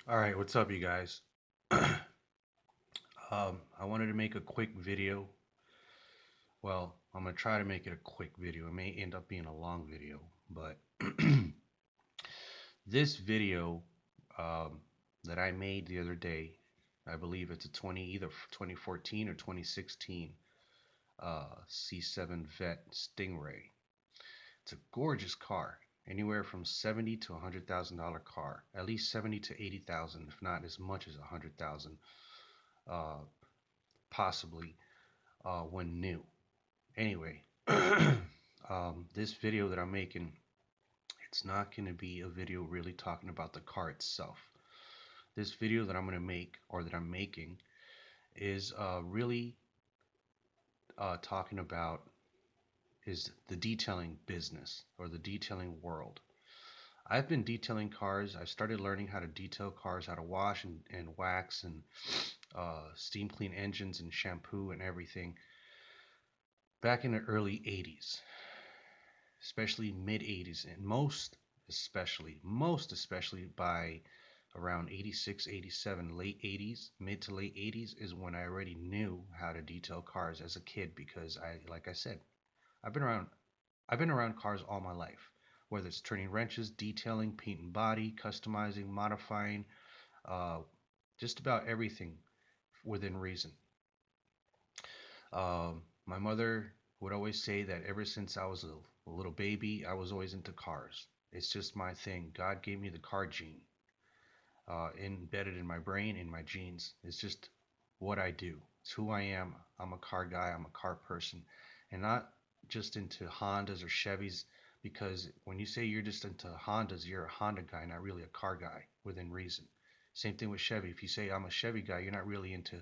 All right, what's up, you guys? I wanted to make a quick video. Well, I'm gonna try to make it a quick video. It may end up being a long video, but this video um, that I made the other day, I believe it's either 2014 or 2016 C7 Vette Sting Ray. It's a gorgeous car, anywhere from 70 to $100,000 car, at least 70 to 80,000, if not as much as 100,000, uh, possibly when new. Anyway, this video that I'm making, it's not going to be a video really talking about the car itself. This video that I'm going to make, or that I'm making, is really talking about is the detailing business or the detailing world. I've been detailing cars. I started learning how to detail cars, how to wash and wax and steam clean engines and shampoo and everything back in the early 80s, especially mid 80s, and most especially by around 86, 87, late 80s, mid to late 80s is when I already knew how to detail cars as a kid because like I said, I've been around I've been around cars all my life, whether it's turning wrenches, detailing, painting body, customizing, modifying, uh, just about everything within reason. My mother would always say that ever since I was a little baby, I was always into cars. It's just my thing. God gave me the car gene, embedded in my brain, in my genes. It's just what I do. It's who I am. I'm a car guy. I'm a car person, and not just into Hondas or Chevys. Because when you say you're just into Hondas, you're a Honda guy, not really a car guy within reason. Same thing with Chevy. If you say I'm a Chevy guy, you're not really into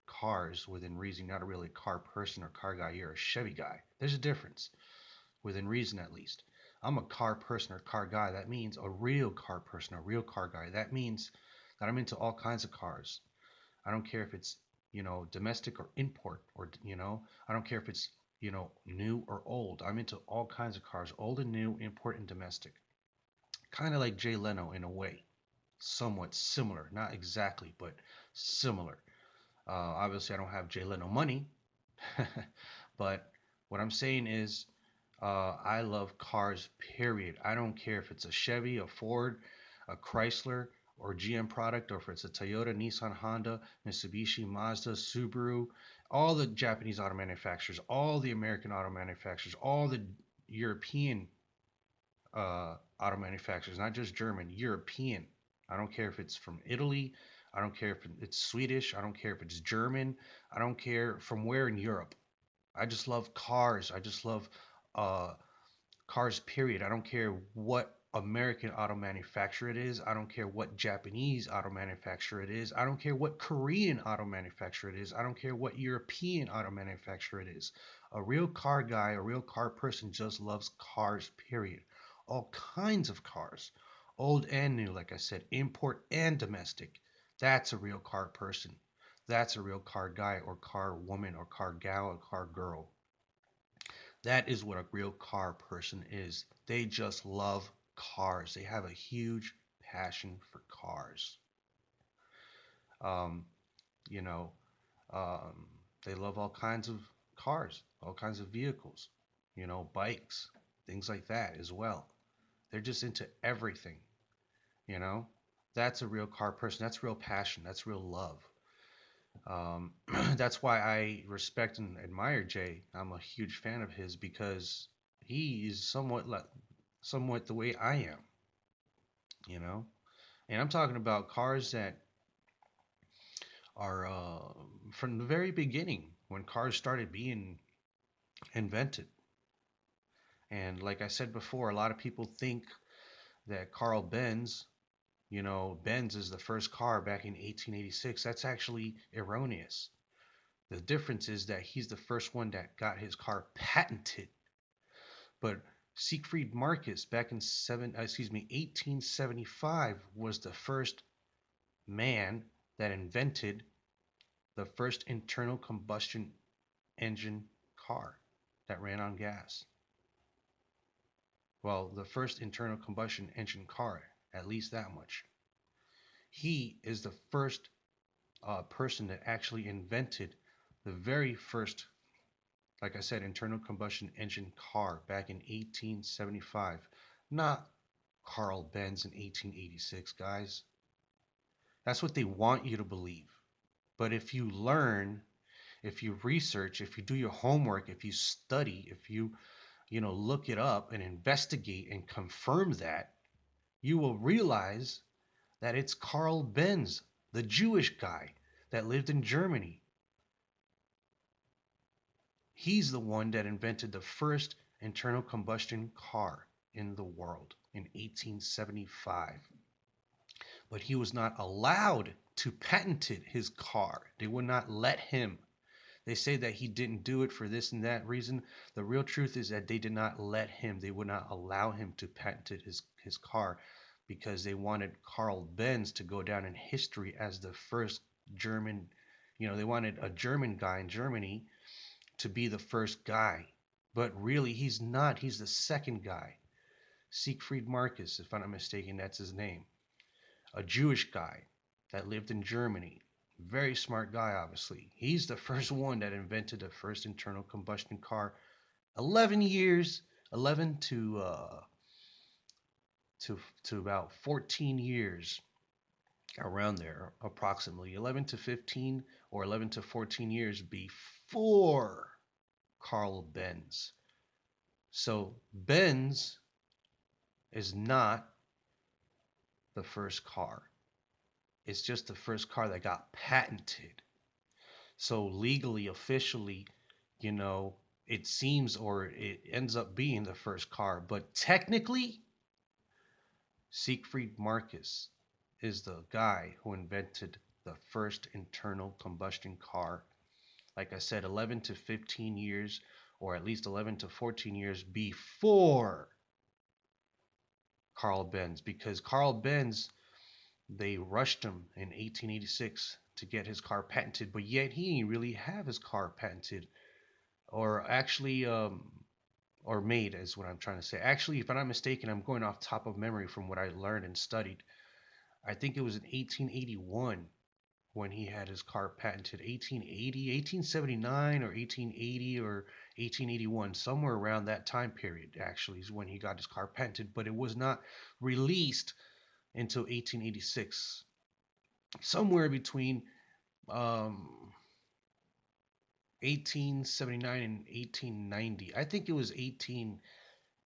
cars within reason. You're not really a car person or car guy. You're a Chevy guy. There's a difference within reason, at least. I'm a car person or car guy. That means a real car person, a real car guy. That means that I'm into all kinds of cars. I don't care if it's, domestic or import or, I don't care if it's, new or old. I'm into all kinds of cars, old and new, import and domestic. Kind of like Jay Leno in a way, somewhat similar. Not exactly, but similar. Obviously, I don't have Jay Leno money, but what I'm saying is, I love cars, period. I don't care if it's a Chevy, a Ford, a Chrysler, or GM product, or if it's a Toyota, Nissan, Honda, Mitsubishi, Mazda, Subaru, all the Japanese auto manufacturers, all the American auto manufacturers, all the European auto manufacturers, not just German, European. I don't care if it's from Italy. I don't care if it's Swedish. I don't care if it's German. I don't care from where in Europe. I just love cars. I just love uh, cars, period. I don't care what American auto manufacturer it is. I don't care what Japanese auto manufacturer it is. I don't care what Korean auto manufacturer it is. I don't care what European auto manufacturer it is. A real car guy, a real car person just loves cars, period. All kinds of cars, old and new, like I said, import and domestic. That's a real car person. That's a real car guy or car woman or car gal or car girl. That is what a real car person is. They just love cars. They have a huge passion for cars. Um, you know, um, they love all kinds of cars, all kinds of vehicles, bikes, things like that as well. They're just into everything, you know. That's a real car person. That's real passion. That's real love. Um, that's why I respect and admire Jay. I'm a huge fan of his because he is somewhat the way I am, you know. And I'm talking about cars that are from the very beginning when cars started being invented. And like I said before, a lot of people think that Carl Benz, Benz is the first car back in 1886. That's actually erroneous. The difference is that he's the first one that got his car patented. But Siegfried Marcus back in 1875 was the first man that invented the first internal combustion engine car that ran on gas. Well, the first internal combustion engine car, at least that much. He is the first person that actually invented the very first, like I said, internal combustion engine car back in 1875. Not Carl Benz in 1886, guys. That's what they want you to believe. But if you learn, if you research, if you do your homework, if you study, if you look it up and investigate and confirm that, you will realize that it's Carl Benz, the Jewish guy that lived in Germany. He's the one that invented the first internal combustion car in the world in 1875. But he was not allowed to patent his car. They would not let him. They say that he didn't do it for this and that reason. The real truth is that they did not let him. They would not allow him to patent his car because they wanted Carl Benz to go down in history as the first German. They wanted a German guy in Germany to be the first guy. But really, he's not. He's the second guy. Siegfried Marcus, if I'm not mistaken, that's his name. A Jewish guy that lived in Germany. Very smart guy, obviously. He's the first one that invented the first internal combustion car. 11 years, 11 to about 14 years, around there, approximately 11 to 15 or 11 to 14 years before Carl Benz. So Benz is not the first car. It's just the first car that got patented. So legally, officially, you know, it seems or it ends up being the first car. But technically, Siegfried Marcus is the guy who invented the first internal combustion car. Like I said, 11 to 15 years, or at least 11 to 14 years before Carl Benz. Because Carl Benz, they rushed him in 1886 to get his car patented, but yet he didn't really have his car patented, or actually, or made, is what I'm trying to say. Actually, if I'm not mistaken, I'm going off top of memory from what I learned and studied. I think it was in 1881 when he had his car patented. 1880, 1879, or 1880, or 1881, somewhere around that time period, actually, is when he got his car patented, but it was not released until 1886. Somewhere between um, 1879 and 1890. I think it was 8.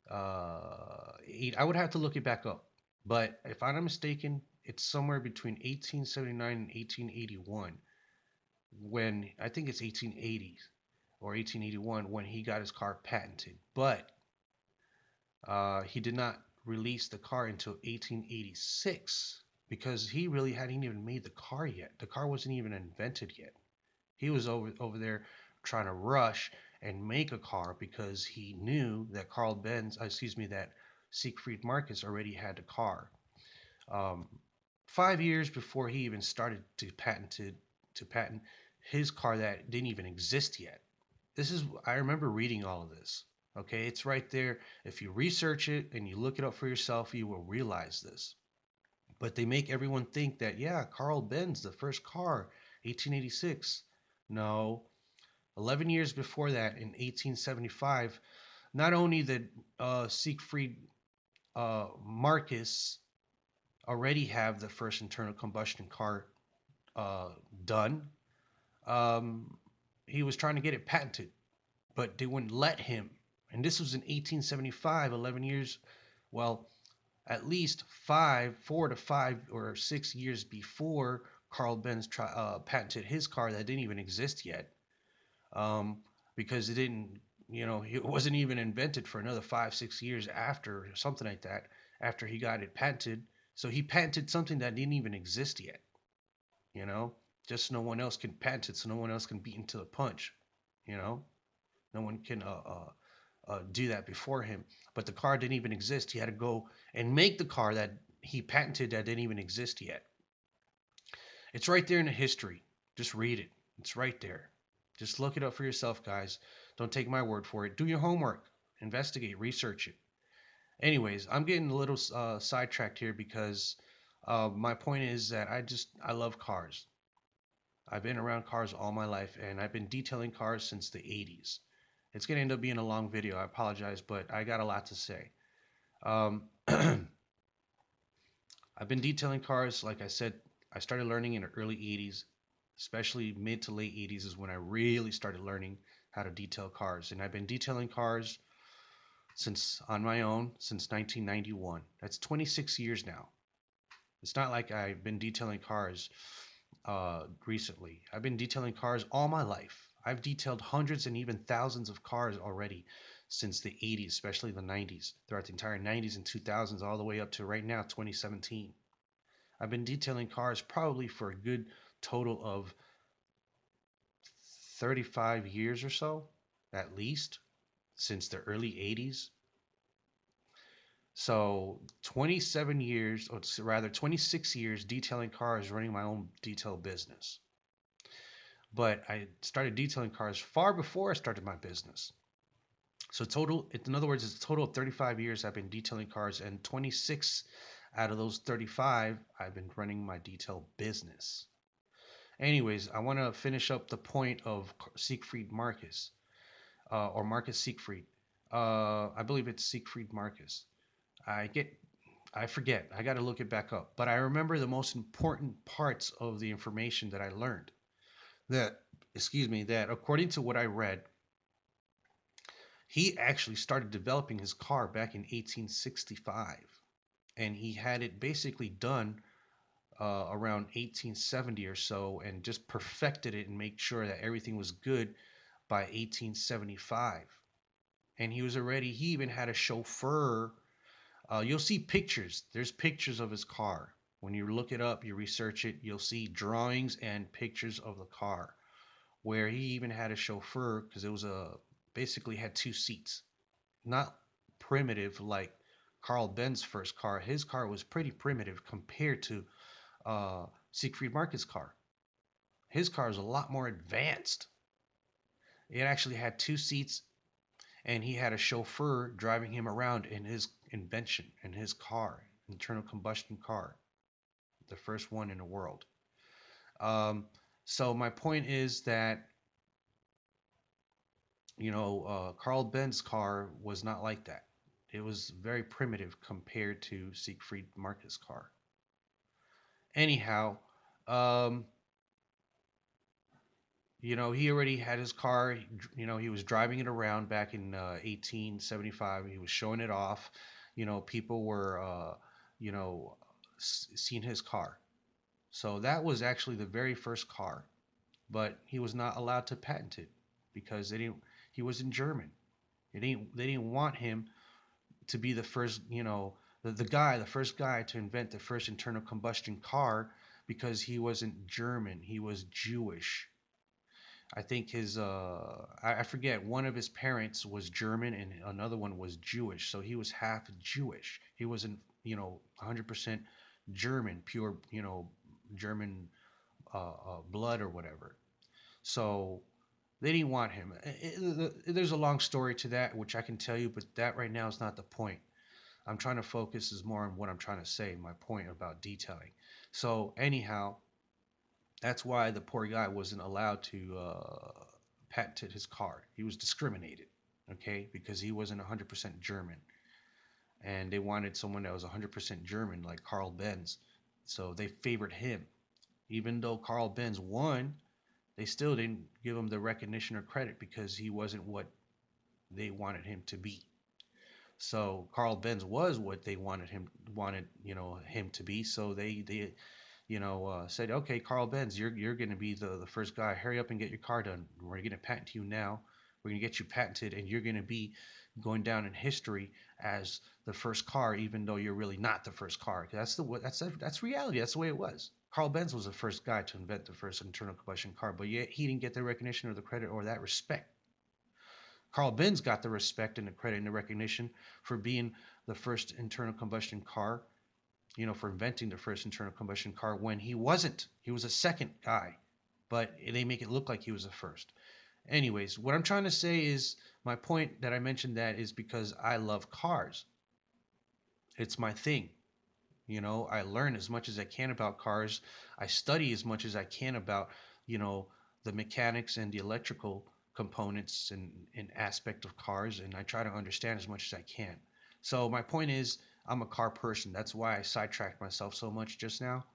I would have to look it back up. But if I'm not mistaken, it's somewhere between 1879 and 1881 when I think it's 1880 or 1881 when he got his car patented. But he did not release the car until 1886 because he really hadn't even made the car yet. The car wasn't even invented yet. He was over there trying to rush and make a car because he knew that Carl Benz, excuse me, that Siegfried Marcus already had a car. Um, 5 years before he even started to patent his car that didn't even exist yet. I remember reading all of this. Okay, it's right there. If you research it and you look it up for yourself, you will realize this. But they make everyone think that, yeah, Carl Benz, the first car, 1886. No, 11 years before that, in 1875, not only did Siegfried Marcus already have the first internal combustion car uh, done, um, he was trying to get it patented, but they wouldn't let him. And this was in 1875, 11 years, well, at least 4 to 5 or 6 years before Carl Benz patented his car that didn't even exist yet. um, because it didn't, it wasn't even invented for another 5, 6 years after, something like that, after he got it patented. So he patented something that didn't even exist yet, you know, just so no one else can patent it, so no one else can beat him to the punch, you know, no one can do that before him. But the car didn't even exist. He had to go and make the car that he patented that didn't even exist yet. It's right there in the history. Just read it. It's right there. Just look it up for yourself, guys. Don't take my word for it. Do your homework. Investigate. Research it. Anyways, I'm getting a little sidetracked here because My point is that I love cars. I've been around cars all my life, and I've been detailing cars since the 80s. It's going to end up being a long video. I apologize, but I got a lot to say. I've been detailing cars, like I said, I started learning in the early 80s, especially mid to late 80s is when I really started learning how to detail cars. And I've been detailing cars since on my own since 1991. That's 26 years now. It's not like I've been detailing cars recently. I've been detailing cars all my life. I've detailed hundreds and even thousands of cars already since the 80s, especially the 90s, throughout the entire 90s and 2000s, all the way up to right now, 2017. I've been detailing cars probably for a good total of 35 years or so, at least, since the early 80s. So 27 years, or rather 26 years detailing cars, running my own detail business. But I started detailing cars far before I started my business. So total, in other words, it's a total of 35 years I've been detailing cars, and 26 out of those 35, I've been running my detail business. Anyways, I want to finish up the point of Siegfried Marcus, or Marcus Siegfried. I believe it's Siegfried Marcus. I get, I forget. I got to look it back up. But I remember the most important parts of the information that I learned. That, excuse me, that according to what I read, he actually started developing his car back in 1865, and he had it basically done around 1870 or so, and just perfected it and made sure that everything was good by 1875. And he even had a chauffeur. You'll see pictures. There's pictures of his car. When you look it up, you research it, you'll see drawings and pictures of the car where he even had a chauffeur because it was basically had two seats. Not primitive like Carl Benz first car. His car was pretty primitive compared to Siegfried Marcus' car. His car is a lot more advanced. It actually had two seats, and he had a chauffeur driving him around in his invention, in his car, internal combustion car, the first one in the world. Um, so my point is that Carl Benz car was not like that. It was very primitive compared to Siegfried Marcus' car. Anyhow, um, he already had his car. He was driving it around back in 1875. He was showing it off. People were, you know, seeing his car. So that was actually the very first car, but he was not allowed to patent it because he was in German. They didn't want him to be the first, the first guy to invent the first internal combustion car because he wasn't German. He was Jewish. I think I forget, one of his parents was German and another one was Jewish. So he was half Jewish. He wasn't, 100% German, pure, German blood or whatever. So they didn't want him. There's a long story to that, which I can tell you, but that right now is not the point. I'm trying to focus is more on what I'm trying to say, my point about detailing. So anyhow, that's why the poor guy wasn't allowed to patent his car. He was discriminated, okay, because he wasn't 100% German, and they wanted someone that was 100% German, like Carl Benz. So they favored him, even though Carl Benz won. They still didn't give him the recognition or credit because he wasn't what they wanted him to be. So Carl Benz was what they wanted him to be. So they said, okay, Carl Benz, you're going to be the first guy. Hurry up and get your car done. We're going to patent you now. We're going to get you patented, and you're going to be going down in history as the first car, even though you're really not the first car. That's reality. That's the way it was. Carl Benz was the first guy to invent the first internal combustion car, but yet he didn't get the recognition or the credit or that respect. Carl Benz got the respect and the credit and the recognition for being the first internal combustion car, for inventing the first internal combustion car when he wasn't. He was a second guy, but they make it look like he was the first. Anyways, what I'm trying to say is my point that I mentioned that is because I love cars. It's my thing. You know, I learn as much as I can about cars. I study as much as I can about, you know, the mechanics and the electrical components and aspect of cars, and I try to understand as much as I can. So my point is, I'm a car person. That's why I sidetracked myself so much just now,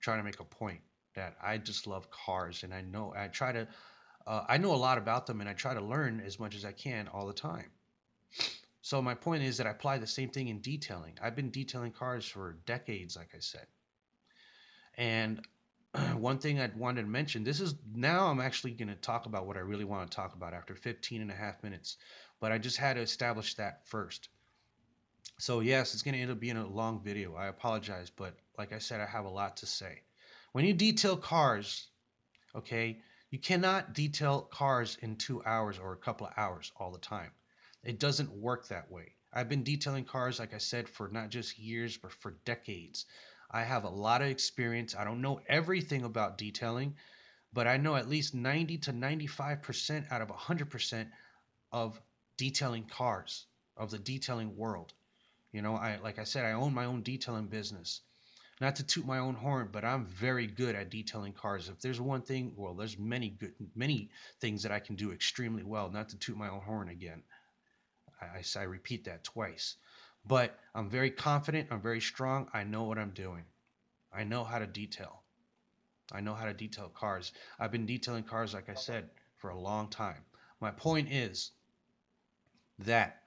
trying to make a point that I just love cars, and I try to I know a lot about them, and I try to learn as much as I can all the time. So my point is that I apply the same thing in detailing. I've been detailing cars for decades, like I said. And one thing I wanted to mention, this is now I'm actually going to talk about what I really want to talk about after 15 and a half minutes. But I just had to establish that first. So yes, it's going to end up being a long video. I apologize, but like I said, I have a lot to say. When you detail cars, okay, you cannot detail cars in 2 hours or a couple of hours all the time. It doesn't work that way. I've been detailing cars, like I said, for not just years, but for decades. I have a lot of experience. I don't know everything about detailing, but I know at least 90 to 95% out of 100% of detailing cars, of the detailing world. You know, like I said, I own my own detailing business. Not to toot my own horn, but I'm very good at detailing cars. If there's one thing, well, there's many things that I can do extremely well. Not to toot my own horn again. I repeat that twice. But I'm very confident. I'm very strong. I know what I'm doing. I know how to detail. I know how to detail cars. I've been detailing cars, like I said, for a long time. My point is that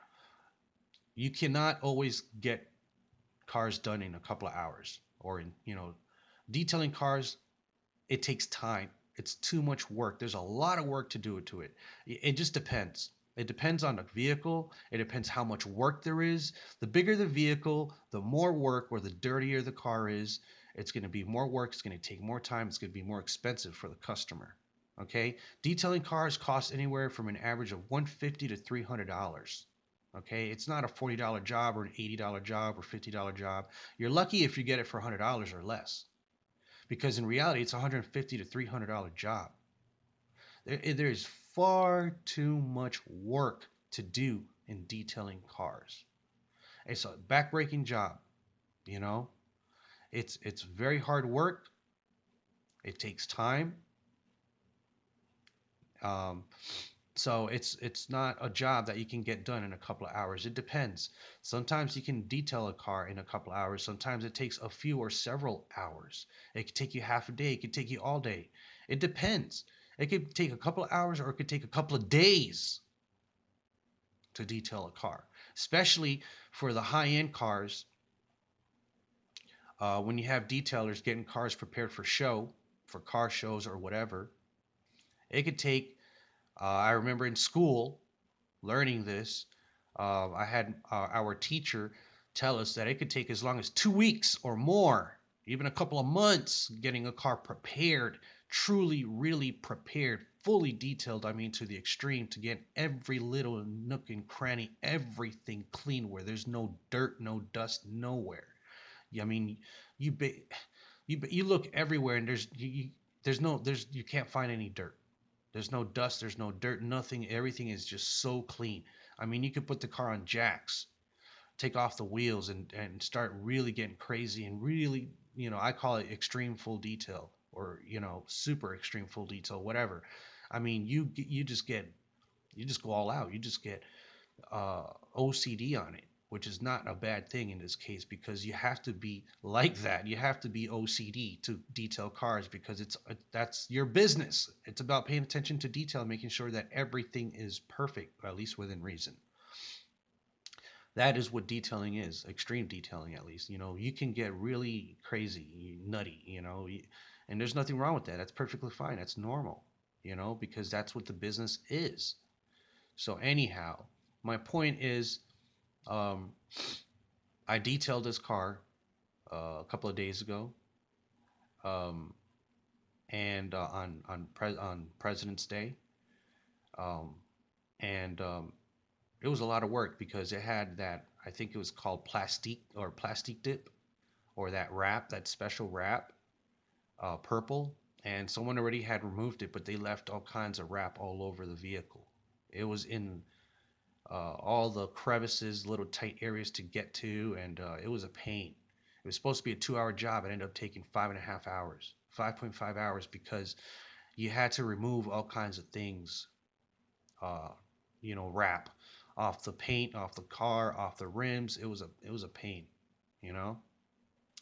you cannot always get cars done in a couple of hours or in, detailing cars. It takes time. It's too much work. There's a lot of work to do to it. It just depends. It depends on the vehicle. It depends how much work there is. The bigger the vehicle, the more work, or the dirtier the car is. It's going to be more work. It's going to take more time. It's going to be more expensive for the customer. Okay, detailing cars costs anywhere from an average of $150 to $300. Okay, it's not a $40 job or an $80 job or $50 job. You're lucky if you get it for $100 or less, because in reality it's a $150 to $300 job. There's far too much work to do in detailing cars. It's a backbreaking job. You know, it's very hard work. It takes time. Um, so it's not a job that you can get done in a couple of hours. It depends. Sometimes you can detail a car in a couple of hours. Sometimes it takes a few or several hours. It could take you half a day. It could take you all day. It depends. It could take a couple of hours or it could take a couple of days to detail a car, especially for the high-end cars. When you have detailers getting cars prepared for show, for car shows or whatever, it could take. I remember in school learning this. I had our teacher tell us that it could take as long as 2 weeks or more, even a couple of months, getting a car prepared, truly, really prepared, fully detailed. I mean, to the extreme, to get every little nook and cranny, everything clean, where there's no dirt, no dust, nowhere. I mean, you you look everywhere, and there's you can't find any dirt. There's no dust, there's no dirt, nothing. Everything is just so clean. I mean, you could put the car on jacks, take off the wheels, and start really getting crazy and really, I call it extreme full detail, or super extreme full detail, whatever. I mean, you just go all out. You just get OCD on it, which is not a bad thing in this case, because you have to be like that. You have to be OCD to detail cars, because that's your business. It's about paying attention to detail, making sure that everything is perfect, at least within reason. That is what detailing is, extreme detailing, at least. You can get really crazy, nutty, and there's nothing wrong with that. That's perfectly fine. That's normal, because that's what the business is. So anyhow, my point is, um, I detailed this car a couple of days ago, um, and on President's Day, um, and it was a lot of work, because it had that, I think it was called plastic dip, or that wrap, that special wrap, purple, and someone already had removed it, but they left all kinds of wrap all over the vehicle. It was in all the crevices, little tight areas to get to, and it was a pain. It was supposed to be a 2 hour job. It ended up taking 5.5 hours, 5.5 hours, because you had to remove all kinds of things, uh, wrap off the paint, off the car, off the rims. It was a pain, you know.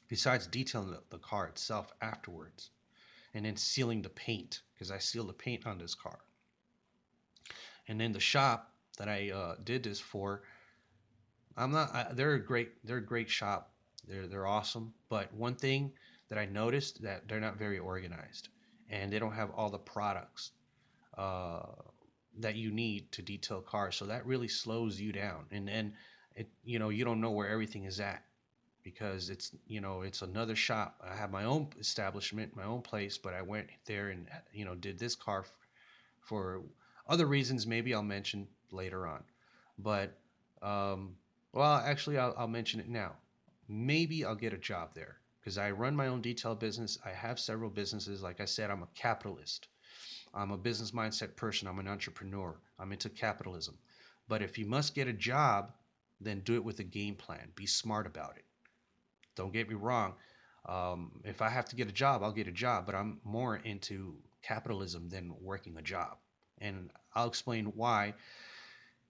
Besides detailing the car itself afterwards, and then sealing the paint, because I sealed the paint on this car. And then the shop that I did this for, I'm not. They're a great shop. They're awesome. But one thing that I noticed, that they're not very organized, and they don't have all the products uh, that you need to detail cars. So that really slows you down. And then you don't know where everything is at, because it's another shop. I have my own establishment, my own place, but I went there and did this car for other reasons. Maybe I'll mention later on. But um, well, actually, I'll mention it now. Maybe I'll get a job there, because I run my own detail business. I have several businesses. Like I said, I'm a capitalist. I'm a business mindset person. I'm an entrepreneur. I'm into capitalism. But if you must get a job, then do it with a game plan. Be smart about it. Don't get me wrong. If I have to get a job, I'll get a job. But I'm more into capitalism than working a job. And I'll explain why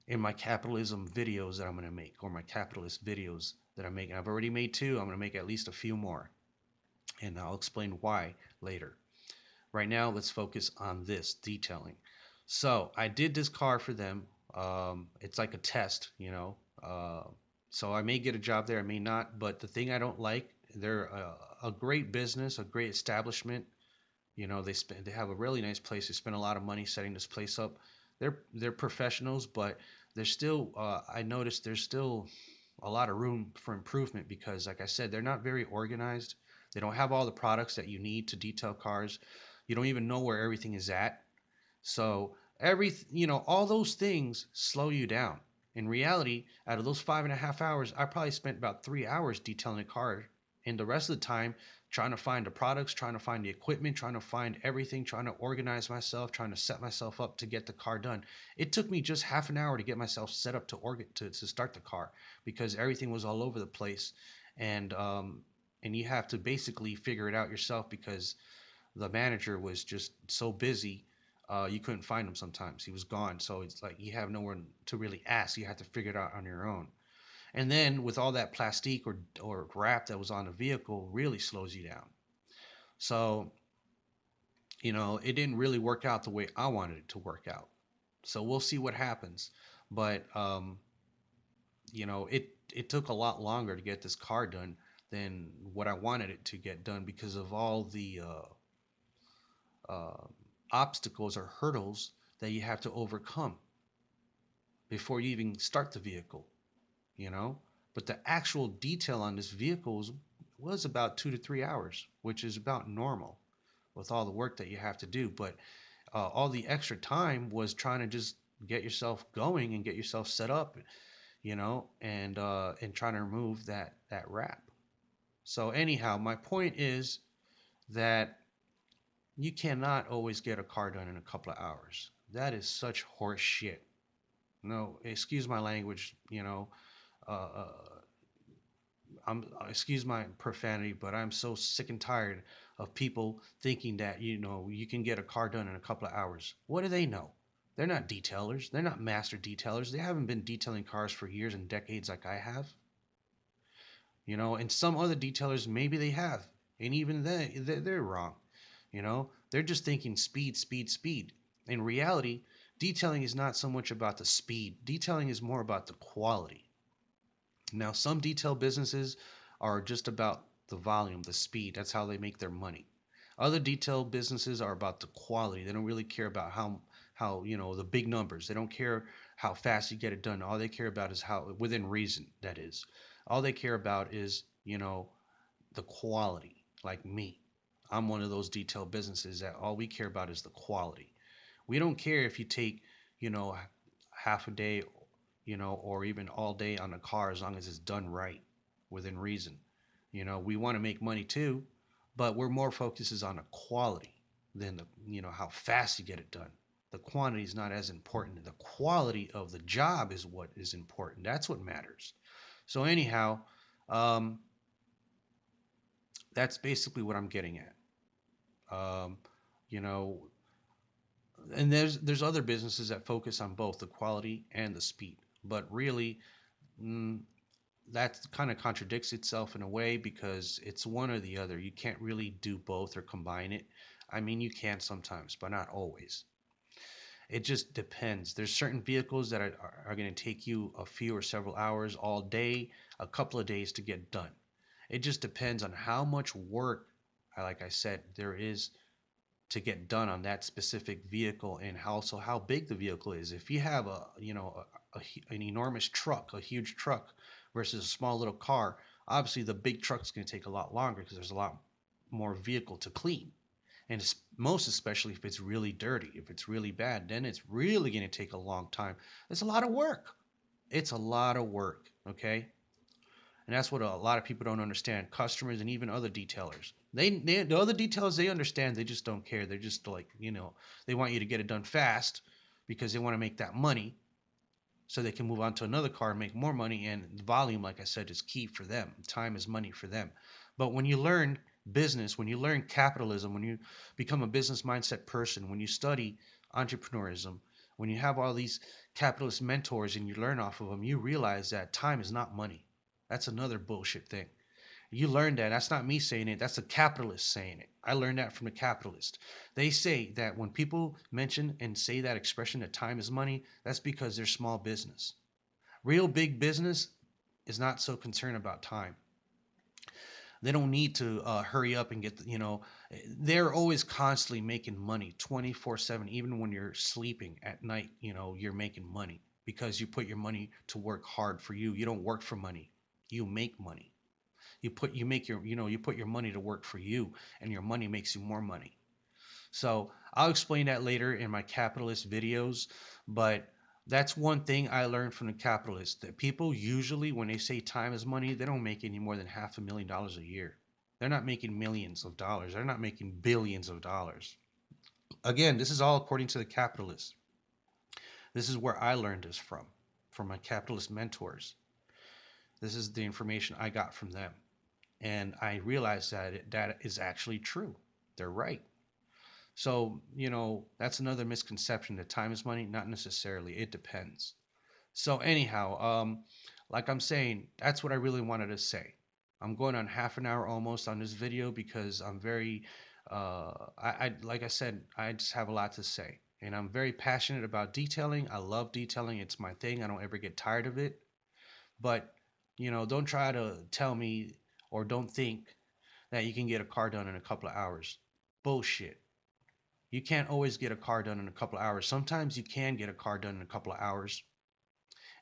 in my capitalism videos that I'm going to make, or my capitalist videos that I'm making. I've already made two. I'm going to make at least a few more. And I'll explain why later. Right now, let's focus on this detailing. So I did this car for them. It's like a test, you know. So I may get a job there, I may not. But the thing I don't like, they're a great business, a great establishment. They have a really nice place. They spend a lot of money setting this place up. They're professionals, but there's still I noticed there's still a lot of room for improvement, because, like I said, they're not very organized. They don't have all the products that you need to detail cars. You don't even know where everything is at. So all those things slow you down. In reality, out of those 5.5 hours, I probably spent about 3 hours detailing a car, and the rest of the time trying to find the products, trying to find the equipment, trying to find everything, trying to organize myself, trying to set myself up to get the car done. It took me just half an hour to get myself set up to start the car, because everything was all over the place, and you have to basically figure it out yourself, because the manager was just so busy. You couldn't find him sometimes. He was gone. So it's like you have nowhere to really ask. You have to figure it out on your own. And then with all that plastique or wrap that was on the vehicle, really slows you down. So, it didn't really work out the way I wanted it to work out. So we'll see what happens. But, it took a lot longer to get this car done than what I wanted it to get done, because of all the uh, obstacles or hurdles that you have to overcome before you even start the vehicle, you know. But the actual detail on this vehicle was about 2 to 3 hours, which is about normal with all the work that you have to do. But all the extra time was trying to just get yourself going and get yourself set up, and trying to remove that wrap. So anyhow, my point is that you cannot always get a car done in a couple of hours. That is such horse shit. No, excuse my language. Uh, uh, excuse my profanity, but I'm so sick and tired of people thinking that you can get a car done in a couple of hours. What do they know? They're not detailers. They're not master detailers. They haven't been detailing cars for years and decades like I have. And some other detailers, maybe they have, and even they're wrong. They're just thinking speed, speed, speed. In reality, detailing is not so much about the speed. Detailing is more about the quality. Now, some detail businesses are just about the volume, the speed. That's how they make their money. Other detail businesses are about the quality. They don't really care about how the big numbers. They don't care how fast you get it done. All they care about is how within reason, that is. All they care about is, the quality. Like me. I'm one of those detail businesses that all we care about is the quality. We don't care if you take, half a day, or even all day on a car, as long as it's done right, within reason. We want to make money too, but we're more focuses on the quality than how fast you get it done. The quantity is not as important. The quality of the job is what is important. That's what matters. So anyhow, um, That's basically what I'm getting at. Um, you know, and there's other businesses that focus on both the quality and the speed, but really, mm, that kind of contradicts itself in a way because it's one or the other. You can't really do both or combine it. I mean, you can sometimes, but not always. It just depends. There's certain vehicles that are going to take you a few or several hours all day, a couple of days to get done. It just depends on how much work, like I said, there is to get done on that specific vehicle, and also how big the vehicle is. If you have an enormous truck, a huge truck versus a small little car, obviously the big truck's going to take a lot longer because there's a lot more vehicle to clean. And it's most especially if it's really dirty, if it's really bad, then it's really going to take a long time. It's a lot of work. It's a lot of work, okay? And that's what a lot of people don't understand. Customers and even other detailers. The other detailers they understand. They just don't care. They're just like they want you to get it done fast because they want to make that money so they can move on to another car and make more money. And the volume, like I said, is key for them. Time is money for them. But when you learn business, when you learn capitalism, when you become a business mindset person, when you study entrepreneurism, when you have all these capitalist mentors and you learn off of them, you realize that time is not money. That's another bullshit thing. You learn that. That's not me saying it. That's the capitalist saying it. I learned that from the capitalist. They say that when people mention and say that expression that time is money, that's because they're small business. Real big business is not so concerned about time. They don't need to hurry up and get, they're always constantly making money 24/7. Even when you're sleeping at night, you're making money because you put your money to work hard for you. You don't work for money. You make money. You put your money to work for you, and your money makes you more money. So I'll explain that later in my capitalist videos, but that's one thing I learned from the capitalists, that people usually, when they say time is money, they don't make any more than $500,000 a year. They're not making millions of dollars. They're not making billions of dollars. Again, this is all according to the capitalists. This is where I learned this from my capitalist mentors. This is the information I got from them. And I realized that that is actually true. They're right. So, that's another misconception that time is money. Not necessarily. It depends. So, anyhow, like I'm saying, that's what I really wanted to say. I'm going on half an hour almost on this video because I'm very, like I said, I just have a lot to say. And I'm very passionate about detailing. I love detailing. It's my thing. I don't ever get tired of it. But, don't try to tell me or don't think that you can get a car done in a couple of hours. Bullshit. You can't always get a car done in a couple of hours. Sometimes you can get a car done in a couple of hours.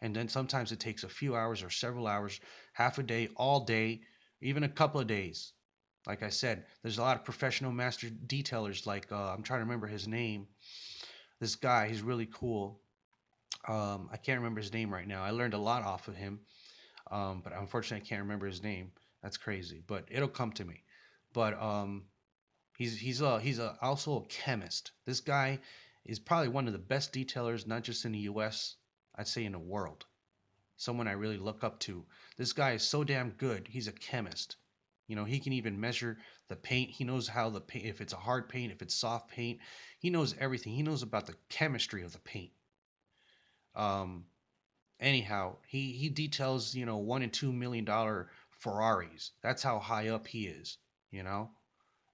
And then sometimes it takes a few hours or several hours, half a day, all day, even a couple of days. Like I said, there's a lot of professional master detailers. Like I'm trying to remember his name. This guy, he's really cool. I can't remember his name right now. I learned a lot off of him, but unfortunately, I can't remember his name. That's crazy, but it'll come to me. But he's also a chemist. This guy is probably one of the best detailers, not just in the U.S. I'd say in the world. Someone I really look up to. This guy is so damn good. He's a chemist. He can even measure the paint. He knows how the paint, if it's a hard paint, if it's soft paint. He knows everything. He knows about the chemistry of the paint. Um, anyhow, he details $1 and $2 million Ferraris. That's how high up he is. You know,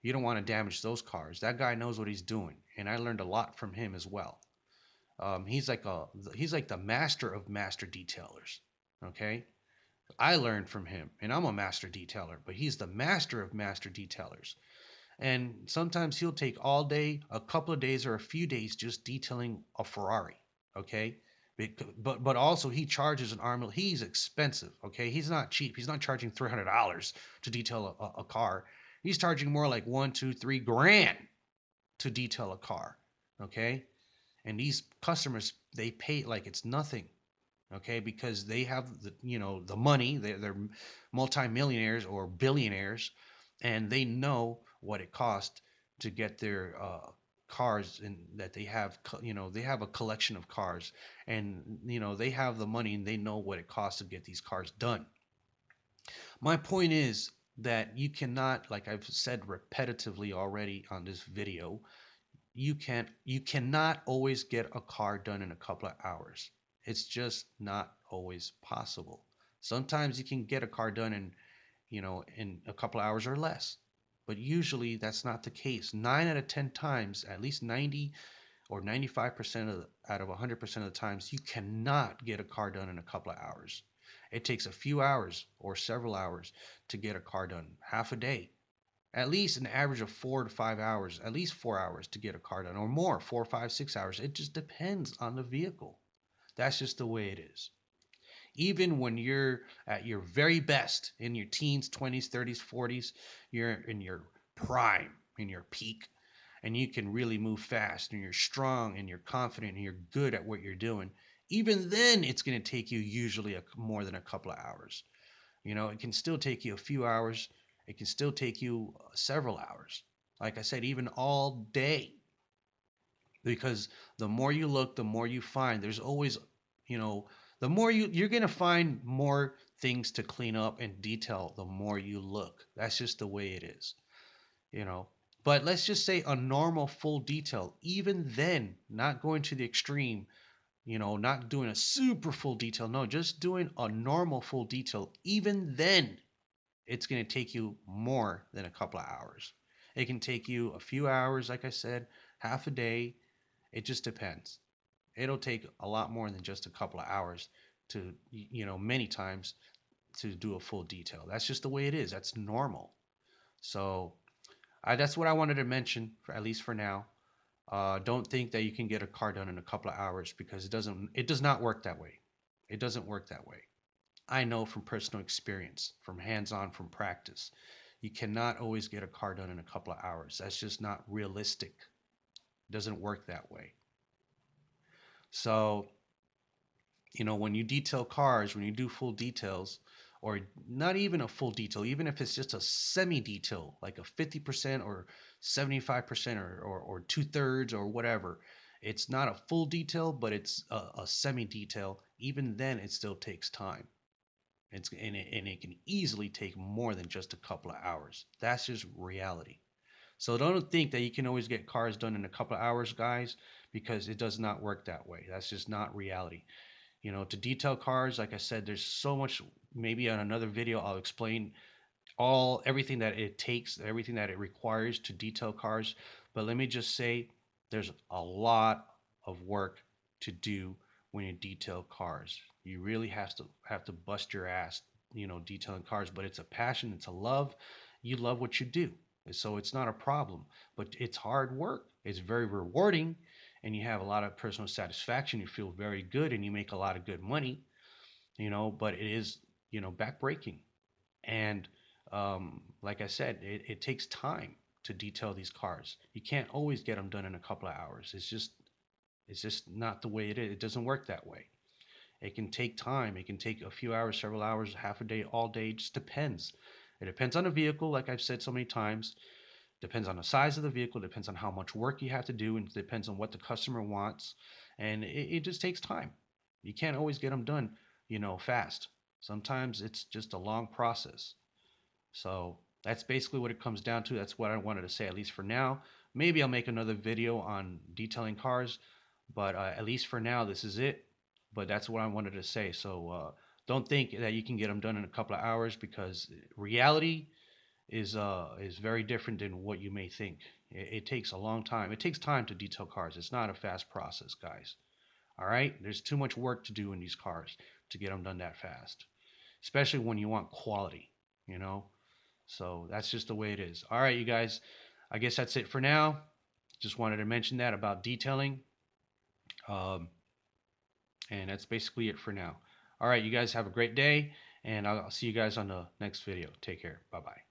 you don't want to damage those cars. That guy knows what he's doing, and I learned a lot from him as well. He's like the master of master detailers. Okay, I learned from him, and I'm a master detailer, but he's the master of master detailers. And sometimes he'll take all day, a couple of days, or a few days just detailing a Ferrari. Okay, but also he charges an arm. He's expensive. Okay, he's not cheap. He's not charging $300 to detail a car. He's charging more like 1, 2, 3 grand to detail a car. Okay, and these customers, they pay like it's nothing. Okay, because they have the money. They're multimillionaires or billionaires, and they know what it costs to get their cars, and that they have they have a collection of cars, and they have the money, and they know what it costs to get these cars done. My point is, that you cannot, like I've said repetitively already on this video, you cannot always get a car done in a couple of hours. It's just not always possible. Sometimes you can get a car done in, in a couple of hours or less. But usually that's not the case. 9 out of 10 times, at least 90 or 95% out of 100% of the times, you cannot get a car done in a couple of hours. It takes a few hours or several hours to get a car done, half a day. At least an average of 4 to 5 hours, at least 4 hours to get a car done, or more, 4, 5, 6 hours. It just depends on the vehicle. That's just the way it is. Even when you're at your very best in your teens, 20s, 30s, 40s, you're in your prime, in your peak, and you can really move fast and you're strong and you're confident and you're good at what you're doing. Even then, it's going to take you usually more than a couple of hours. It can still take you a few hours. It can still take you several hours. Like I said, even all day. Because the more you look, the more you find. There's always, you know, the more you're going to find more things to clean up and detail the more you look. That's just the way it is, you know. But let's just say a normal full detail, even then, not going to the extreme, not doing a super full detail. No, just doing a normal full detail. Even then, it's going to take you more than a couple of hours. It can take you a few hours, like I said, half a day. It just depends. It'll take a lot more than just a couple of hours to, many times to do a full detail. That's just the way it is. That's normal. So that's what I wanted to mention, at least for now. Don't think that you can get a car done in a couple of hours because it doesn't. It does not work that way. It doesn't work that way. I know from personal experience, from hands-on, from practice. You cannot always get a car done in a couple of hours. That's just not realistic. It doesn't work that way. So, when you detail cars, when you do full details, or not even a full detail, even if it's just a semi detail, like a 50% or 75% or two-thirds or whatever, it's not a full detail, but it's a semi detail. Even then, it still takes time. And it can easily take more than just a couple of hours. That's just reality. So don't think that you can always get cars done in a couple of hours, guys, because it does not work that way. That's just not reality. To detail cars, like I said, there's so much. Maybe on another video, I'll explain everything that it takes, everything that it requires to detail cars. But let me just say, there's a lot of work to do when you detail cars. You really have to bust your ass, detailing cars. But it's a passion, it's a love. You love what you do, so it's not a problem. But it's hard work. It's very rewarding, and you have a lot of personal satisfaction. You feel very good, and you make a lot of good money. But it is backbreaking. And like I said, it takes time to detail these cars. You can't always get them done in a couple of hours. It's just not the way it is. It doesn't work that way. It can take time. It can take a few hours, several hours, half a day, all day. It just depends. It depends on the vehicle, like I've said so many times. Depends on the size of the vehicle. Depends on how much work you have to do, and it depends on what the customer wants. And it just takes time. You can't always get them done, fast. Sometimes it's just a long process. So that's basically what it comes down to. That's what I wanted to say, at least for now. Maybe I'll make another video on detailing cars, but at least for now, this is it. But that's what I wanted to say. So don't think that you can get them done in a couple of hours, because reality is very different than what you may think. It takes a long time. It takes time to detail cars. It's not a fast process, guys. All right, there's too much work to do in these cars to get them done that fast, especially when you want quality. You know, so that's just the way it is. All right, you guys. I guess that's it for now. Just wanted to mention that about detailing. Um, and that's basically it for now. All right, you guys have a great day, and I'll see you guys on the next video. Take care. Bye bye.